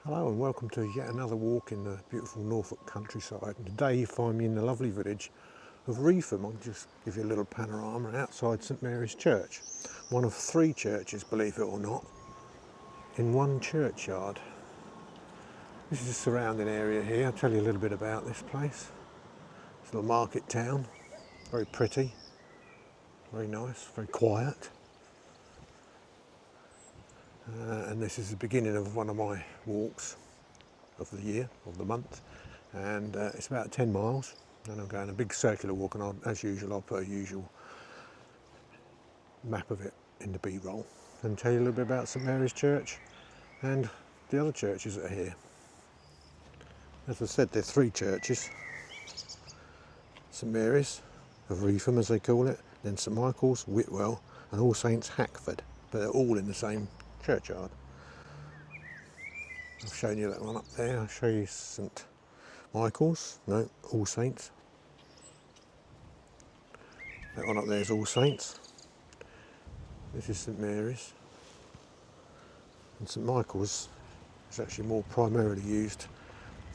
Hello and welcome to yet another walk in the beautiful Norfolk countryside. And today you find me in the lovely village of Reepham. I'll just give you a little panorama outside St Mary's Church. One of three churches, believe it or not, in one churchyard. This is the surrounding area here. I'll tell you a little bit about this place. It's a little market town, very pretty, very nice, very quiet. And this is the beginning of one of my walks of the year, of the month, and it's about 10 miles, and I'm going a big circular walk, and as usual I'll put a usual map of it in the B-roll and tell you a little bit about St Mary's Church and the other churches that are here. As I said, there are three churches: St Mary's of Reepham, as they call it, then St Michael's, Whitwell, and All Saints, Hackford, but they're all in the same churchyard. I've shown you that one up there. I'll show you St Michael's, no, All Saints. That one up there is All Saints. This is St Mary's. And St Michael's is actually more primarily used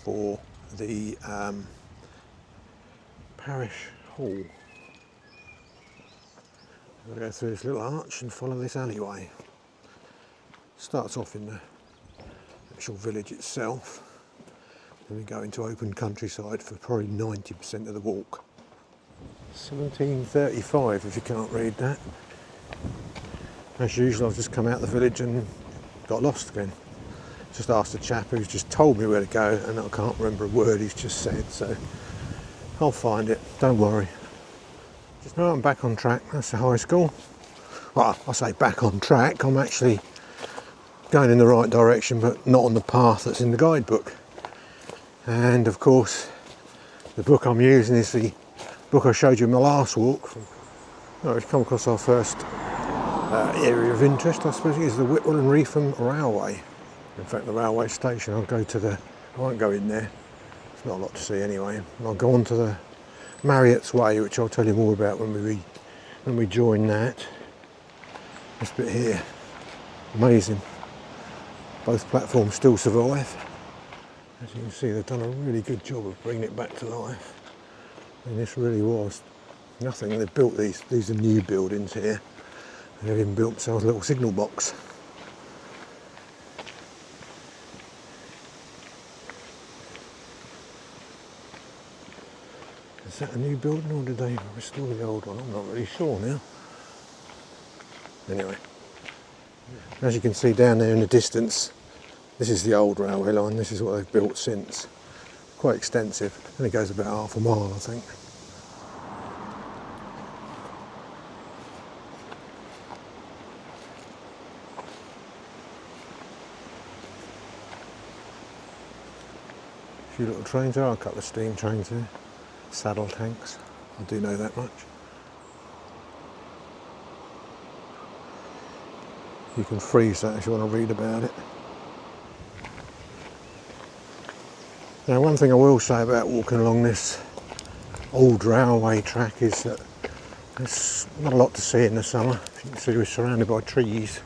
for the parish hall. I'm going to go through this little arch and follow this alleyway. Starts off in the actual village itself, then we go into open countryside for probably 90% of the walk. 1735, if you can't read that. As usual, I've just come out of the village and got lost again. Just asked a chap who's just told me where to go, and I can't remember a word he's just said, so I'll find it, don't worry. Just now I'm back on track. That's the high school. Well, I say back on track, I'm actually going in the right direction, but not on the path that's in the guidebook. And of course, the book I'm using is the book I showed you in my last walk. We've come across our first area of interest, I suppose. It is the Whitwell and Reepham Railway. In fact, the railway station, I won't go in there. There's not a lot to see anyway. And I'll go on to the Marriotts Way, which I'll tell you more about when we join that. This bit here, amazing. Both platforms still survive. As you can see, they've done a really good job of bringing it back to life. And this really was nothing. They've built these are new buildings here. And they've even built themselves a little signal box. Is that a new building, or did they restore the old one? I'm not really sure now. Anyway. As you can see down there in the distance, this is the old railway line. This is what they've built since. Quite extensive, and it goes about half a mile, I think. A few little trains. There are a couple of steam trains there. Saddle tanks, I do know that much. You can freeze that if you want to read about it. Now, one thing I will say about walking along this old railway track is that there's not a lot to see in the summer. As you can see, we're surrounded by trees,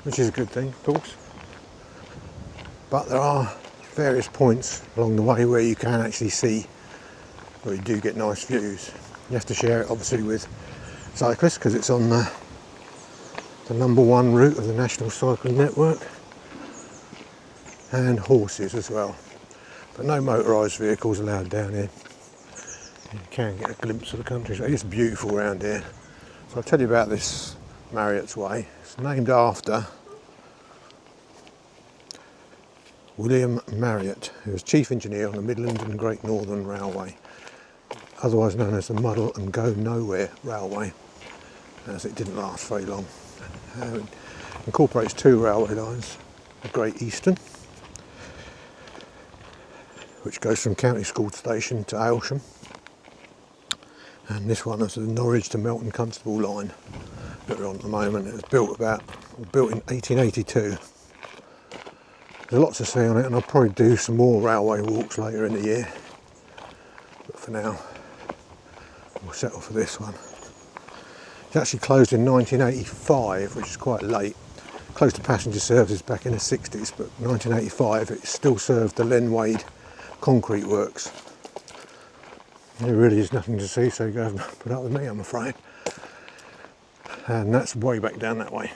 which is a good thing, of course. But there are various points along the way where you can actually see, where you do get nice views. You have to share it obviously with cyclists, because it's on the #1 route of the National Cycling Network, and horses as well. But no motorised vehicles allowed down here. You can get a glimpse of the countryside. It's beautiful around here. So I'll tell you about this Marriotts Way. It's named after William Marriott, who was chief engineer on the Midland and Great Northern Railway, otherwise known as the Muddle and Go Nowhere Railway, as it didn't last very long. It incorporates two railway lines: the Great Eastern, which goes from County School Station to Aylsham, and this one is the Norwich to Melton Constable line that we're on at the moment. It was built in 1882. There's lots to see on it, and I'll probably do some more railway walks later in the year. But for now, we'll settle for this one. It actually closed in 1985, which is quite late. closed the passenger services back in the 60s, but 1985 it still served the Len Wade concrete works. There really is nothing to see, so you go and put up with me, I'm afraid. And that's way back down that way.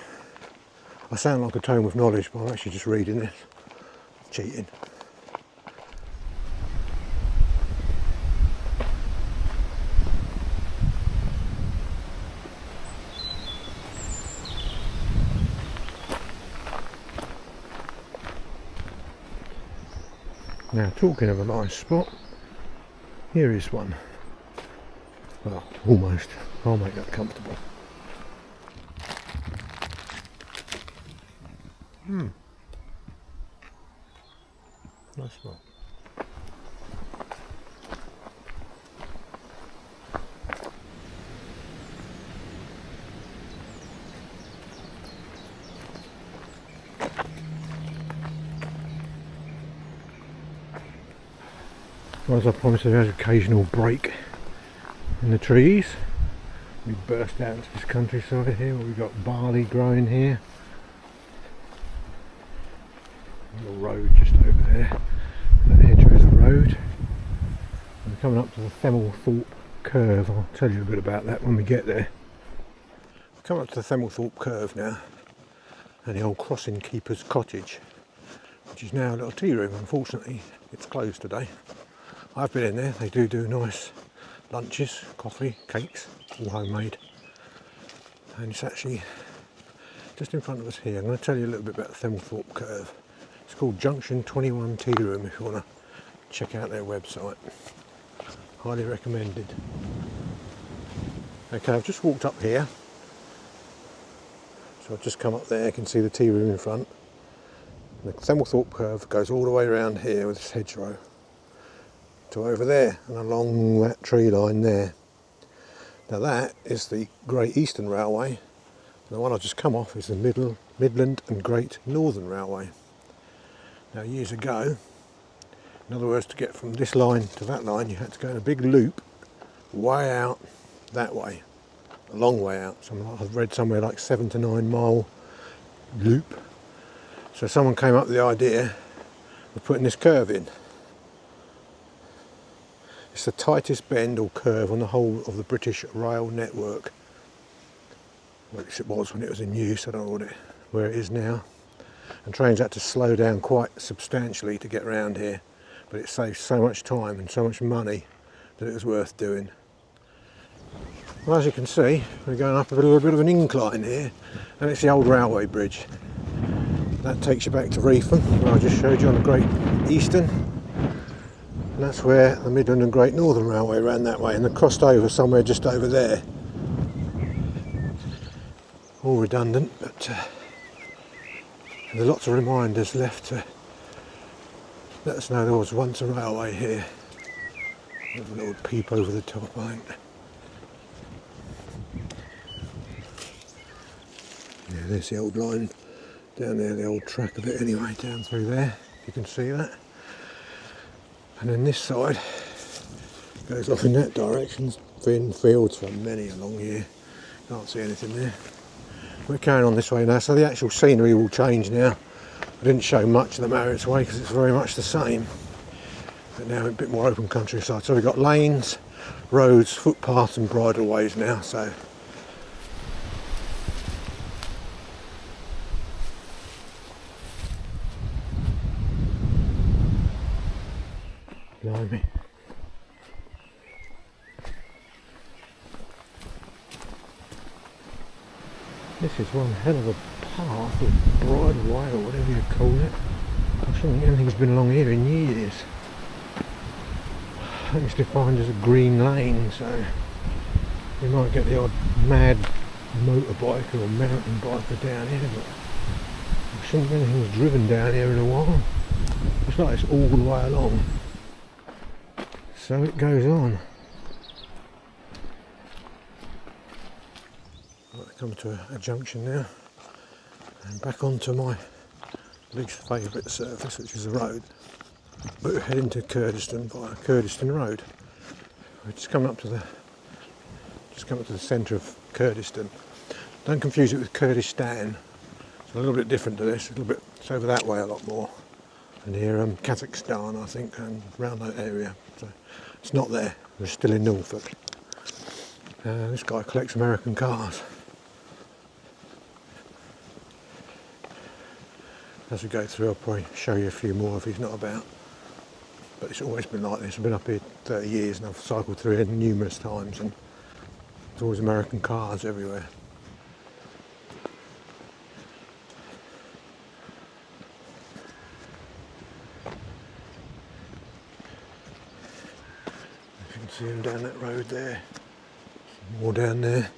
I sound like a tome of knowledge, but I'm actually just reading this. Cheating. Now, talking of a nice spot, here is one. Well, almost. I'll make that comfortable. Nice spot. Well, as I promised, there's an occasional break in the trees. We burst out into this countryside here where we've got barley growing here. A little road just over there. That hedgerow is a road. And we're coming up to the Themelthorpe Curve. I'll tell you a bit about that when we get there. We've come up to the Themelthorpe Curve now, and the old crossing keeper's cottage, which is now a little tea room. Unfortunately, it's closed today. I've been in there. They do nice lunches, coffee, cakes, all homemade. And it's actually just in front of us here. I'm going to tell you a little bit about the Themelthorpe Curve. It's called Junction 21 Tea Room if you want to check out their website. Highly recommended. Okay, I've just walked up here. So I've just come up there, you can see the tea room in front. The Themelthorpe Curve goes all the way around here with this hedgerow to over there and along that tree line there. Now that is the Great Eastern Railway, and the one I've just come off is the Midland and Great Northern Railway. Now years ago, in other words, to get from this line to that line, you had to go in a big loop way out that way, a long way out. I've read somewhere like 7 to 9 mile loop. So someone came up with the idea of putting this curve in. It's the tightest bend or curve on the whole of the British rail network. Well, at least it was when it was in use. I don't know where it is now. And trains had to slow down quite substantially to get around here, but it saves so much time and so much money that it was worth doing. Well, as you can see, we're going up a little bit of an incline here, and it's the old railway bridge. That takes you back to Reepham, where I just showed you on the Great Eastern. And that's where the Midland and Great Northern Railway ran that way, and they crossed over somewhere just over there. All redundant, but there's lots of reminders left to let us know there was once a railway here. With a little peep over the top, I think. Yeah, there's the old line down there, the old track of it anyway, down through there. You can see that. And then this side goes off in that direction. Been fields for many a long year. Can't see anything there. We're carrying on this way now, so the actual scenery will change now. I didn't show much of the Marriotts Way because it's very much the same. But now a bit more open countryside. So we've got lanes, roads, footpaths and bridleways now. So blimey. This is one hell of a path or bridleway or whatever you call it. I don't think anything's been along here in years. I think it's defined as a green lane, so you might get the odd mad motorbike or mountain biker down here, but I shouldn't think anything's driven down here in a while. It's like it's all the way along. So it goes on. Right, come to a junction now, and back onto my least favourite surface, which is the road. We're heading to Kerdiston via Kerdiston Road. We're just coming up to the centre of Kerdiston. Don't confuse it with Kurdistan, It's a little bit different to this, a little bit, it's over that way a lot more. And here, Kazakhstan, I think, and around that area. So it's not there, we're still in Norfolk. This guy collects American cars. As we go through, I'll probably show you a few more if he's not about. But it's always been like this. I've been up here 30 years and I've cycled through here numerous times, and there's always American cars everywhere. You can see him down that road there. Some more down there.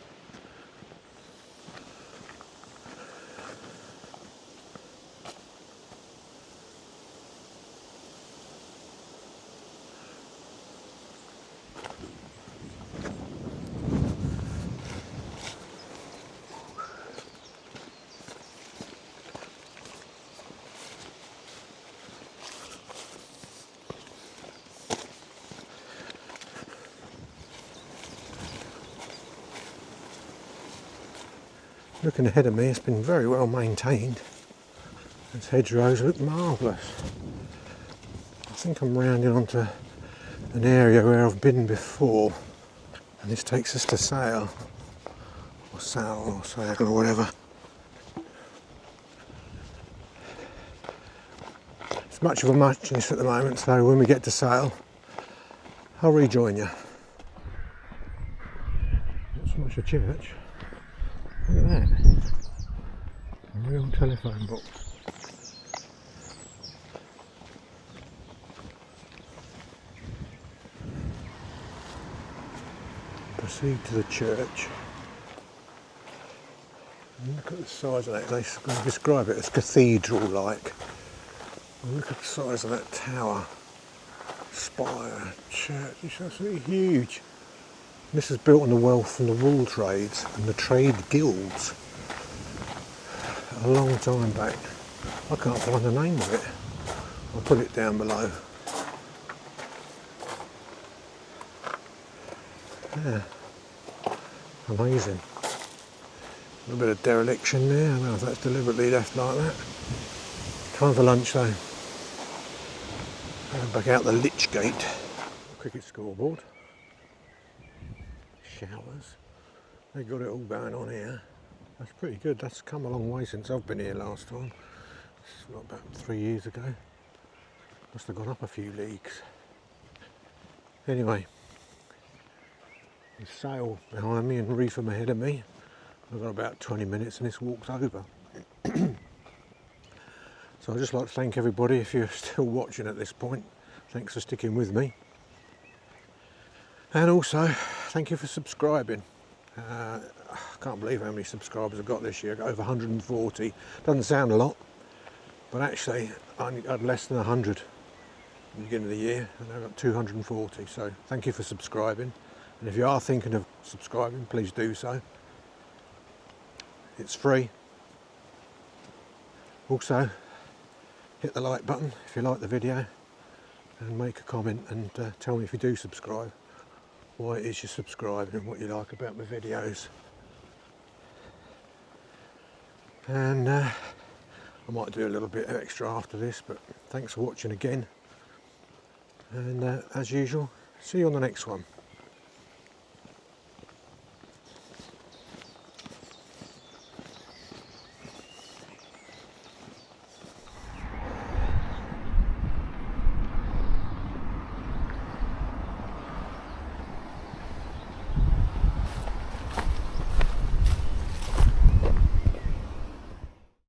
Looking ahead of me, it's been very well maintained. Those hedgerows look marvellous. I think I'm rounding onto an area where I've been before, and this takes us to Salle, or Salle, or whatever. It's much of a muchness at the moment, so when we get to Salle, I'll rejoin you. Not so much a church. Look at that. A real telephone box. Proceed to the church. And look at the size of that. They describe it as cathedral-like. Look at the size of that tower, spire, church. It's absolutely huge. This is built on the wealth from the wool trades and the trade guilds a long time back. I can't find the name of it. I'll put it down below. Yeah, amazing. A little bit of dereliction there. I don't know if that's deliberately left like that. Time for lunch though. Back out the Lich Gate. Cricket scoreboard. Showers. They got it all going on here. That's pretty good. That's come a long way since I've been here last time. It's not about 3 years ago. Must have gone up a few leagues. Anyway, there's Salle behind me and Reepham ahead of me. I've got about 20 minutes and this walk's over. So I'd just like to thank everybody if you're still watching at this point. Thanks for sticking with me. And also, thank you for subscribing. I can't believe how many subscribers I've got this year. I've got over 140. Doesn't sound a lot, but actually I had less than 100 at the beginning of the year, and I've got 240. So thank you for subscribing. And if you are thinking of subscribing, please do so. It's free. Also, hit the like button if you like the video, and make a comment and tell me if you do subscribe, why it is you're subscribing and what you like about my videos. And I might do a little bit extra after this, but thanks for watching again, and as usual, see you on the next one.